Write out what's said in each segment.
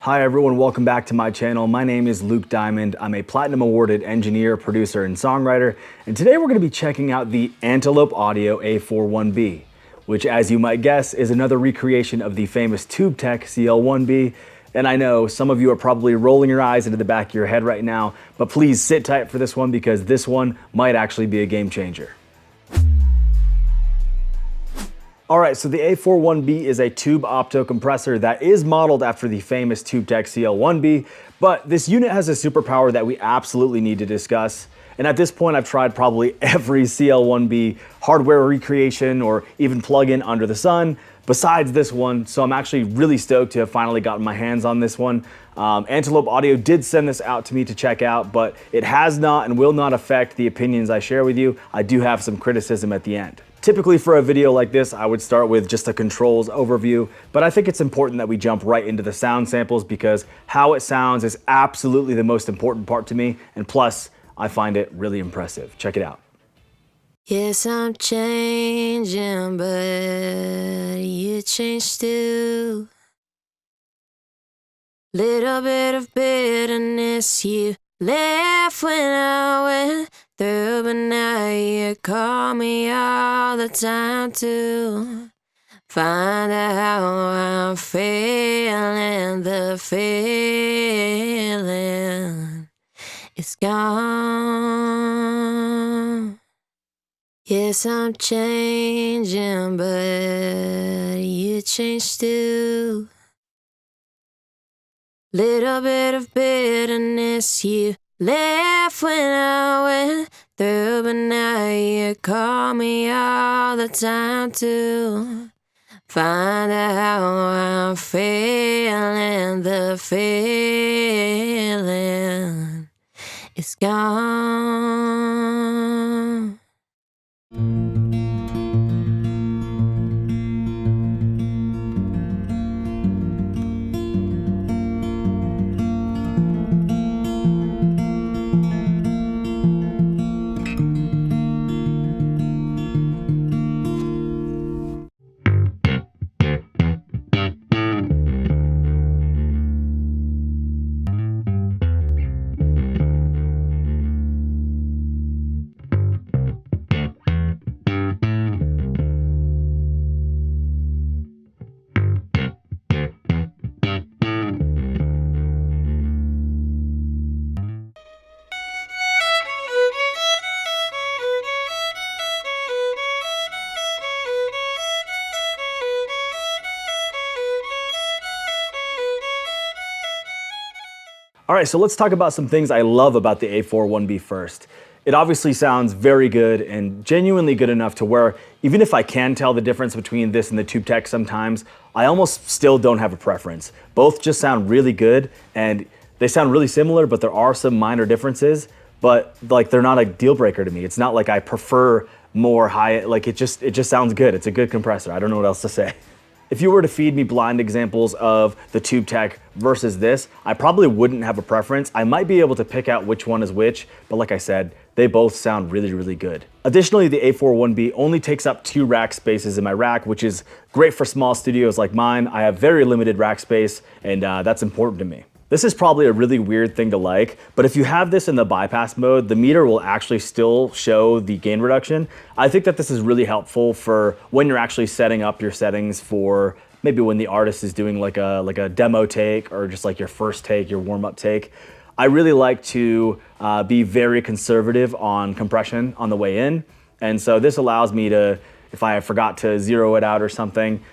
Hi everyone, welcome back to my channel. My name is Luke Dimond. I'm a platinum awarded engineer, producer, and songwriter. And today we're gonna be checking out the Antelope Audio A4-1B, which as you might guess is another recreation of the famous tube tech CL-1B. And I know some of you are probably rolling your eyes into the back of your head right now, but please sit tight for this one because this one might actually be a game changer. All right, so the A4-1B is a tube opto compressor that is modeled after the famous TubeTech CL-1B, but this unit has a superpower that we absolutely need to discuss. And at this point, I've tried probably every CL-1B hardware recreation or even plugin under the sun besides this one, so I'm actually really stoked to have finally gotten my hands on this one. Antelope Audio did send this out to me to check out, but it has not and will not affect the opinions I share with you. I do have some criticism at the end. Typically for a video like this, I would start with just a controls overview, but I think it's important that we jump right into the sound samples because how it sounds is absolutely the most important part to me, and plus, I find it really impressive. Check it out. Yes, I'm changing, but you changed too. Little bit of bitterness you left when I went through, but now you call me all the time to find out how I'm feeling. The feeling is gone. Yes, I'm changing, but you changed too. Little bit of bitterness you left when I went through, but now you call me all the time to find out how I'm feeling. The feeling is gone. All right, so let's talk about some things I love about the A4-1B first. It obviously sounds very good and genuinely good enough to where even if I can tell the difference between this and the TubeTech sometimes, I almost still don't have a preference. Both just sound really good and they sound really similar, but there are some minor differences, but like they're not a deal breaker to me. It's not like I prefer more high, like it just sounds good. It's a good compressor. I don't know what else to say. If you were to feed me blind examples of the TubeTech versus this, I probably wouldn't have a preference. I might be able to pick out which one is which, but like I said, they both sound really, really good. Additionally, the A4-1B only takes up 2 rack spaces in my rack, which is great for small studios like mine. I have very limited rack space, and that's important to me. This is probably a really weird thing to like, but if you have this in the bypass mode, the meter will actually still show the gain reduction. I think that this is really helpful for when you're actually setting up your settings for maybe when the artist is doing like a demo take or just like your first take, your warm-up take. I really like to be very conservative on compression on the way in. And so this allows me to, if I forgot to zero it out or something,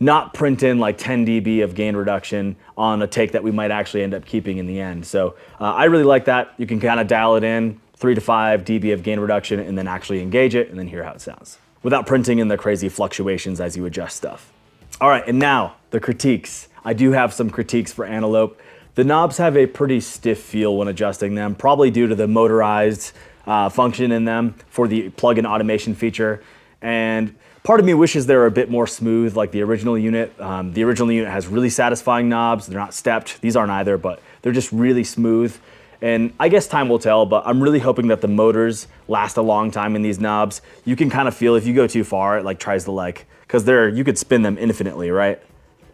not print in like 10 dB of gain reduction on a take that we might actually end up keeping in the end. So I really like that. You can kind of dial it in, 3 to 5 dB of gain reduction, and then actually engage it and then hear how it sounds without printing in the crazy fluctuations as you adjust stuff. All right, and now the critiques. I do have some critiques for Antelope. The knobs have a pretty stiff feel when adjusting them, probably due to the motorized function in them for the plug-in automation feature. And part of me wishes they were a bit more smooth like the original unit. The original unit has really satisfying knobs. They're not stepped. These aren't either, but they're just really smooth. And I guess time will tell, but I'm really hoping that the motors last a long time in these knobs. You can kind of feel if you go too far, it like tries to like, because you could spin them infinitely, right?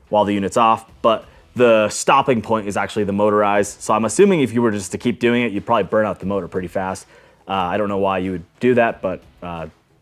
While the unit's off, but the stopping point is actually the motorized. So I'm assuming if you were just to keep doing it, you'd probably burn out the motor pretty fast. I don't know why you would do that, but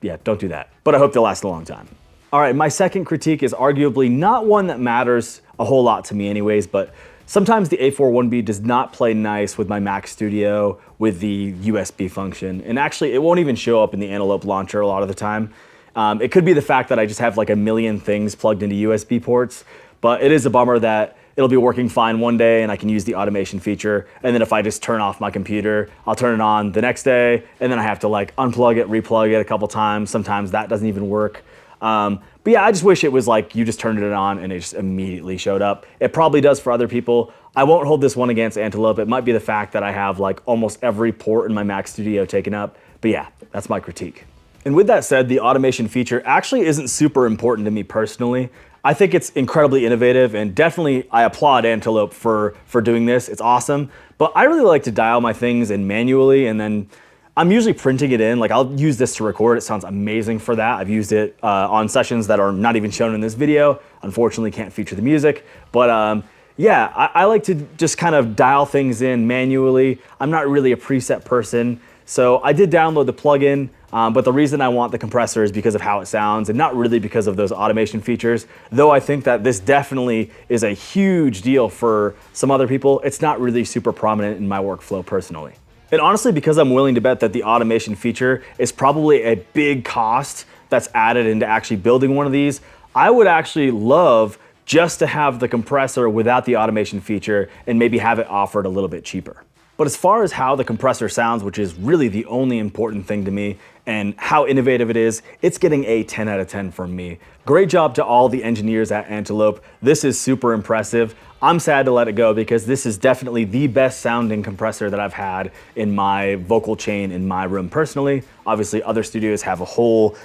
yeah, don't do that. But I hope they'll last a long time. All right, my second critique is arguably not one that matters a whole lot to me anyways, but sometimes the A4-1B does not play nice with my Mac Studio with the USB function. And actually, it won't even show up in the Antelope launcher a lot of the time. It could be the fact that I just have like a million things plugged into USB ports, but it is a bummer that it'll be working fine one day and I can use the automation feature. And then if I just turn off my computer, I'll turn it on the next day, and then I have to like unplug it, replug it a couple times. Sometimes that doesn't even work. But yeah, I just wish it was like you just turned it on and it just immediately showed up. It probably does for other people. I won't hold this one against Antelope. It might be the fact that I have like almost every port in my Mac Studio taken up. But yeah, that's my critique. And with that said, the automation feature actually isn't super important to me personally. I think it's incredibly innovative, and definitely I applaud Antelope for doing this. It's awesome. But I really like to dial my things in manually, and then I'm usually printing it in. Like, I'll use this to record. It sounds amazing for that. I've used it on sessions that are not even shown in this video. Unfortunately, can't feature the music. But yeah, I like to just kind of dial things in manually. I'm not really a preset person. So I did download the plugin, but the reason I want the compressor is because of how it sounds and not really because of those automation features. Though I think that this definitely is a huge deal for some other people, it's not really super prominent in my workflow personally. And honestly, because I'm willing to bet that the automation feature is probably a big cost that's added into actually building one of these, I would actually love just to have the compressor without the automation feature and maybe have it offered a little bit cheaper. But as far as how the compressor sounds, which is really the only important thing to me, and how innovative it is, it's getting a 10 out of 10 from me. Great job to all the engineers at Antelope. This is super impressive. I'm sad to let it go because this is definitely the best sounding compressor that I've had in my vocal chain in my room personally. Obviously, other studios have a whole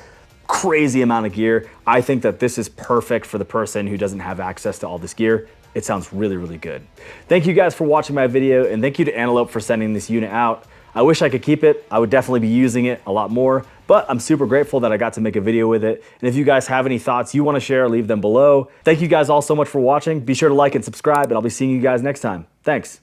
crazy amount of gear. I think that this is perfect for the person who doesn't have access to all this gear. It sounds really, really good. Thank you guys for watching my video, and thank you to Antelope for sending this unit out. I wish I could keep it. I would definitely be using it a lot more, but I'm super grateful that I got to make a video with it. And if you guys have any thoughts you want to share, leave them below. Thank you guys all so much for watching. Be sure to like and subscribe, and I'll be seeing you guys next time. Thanks.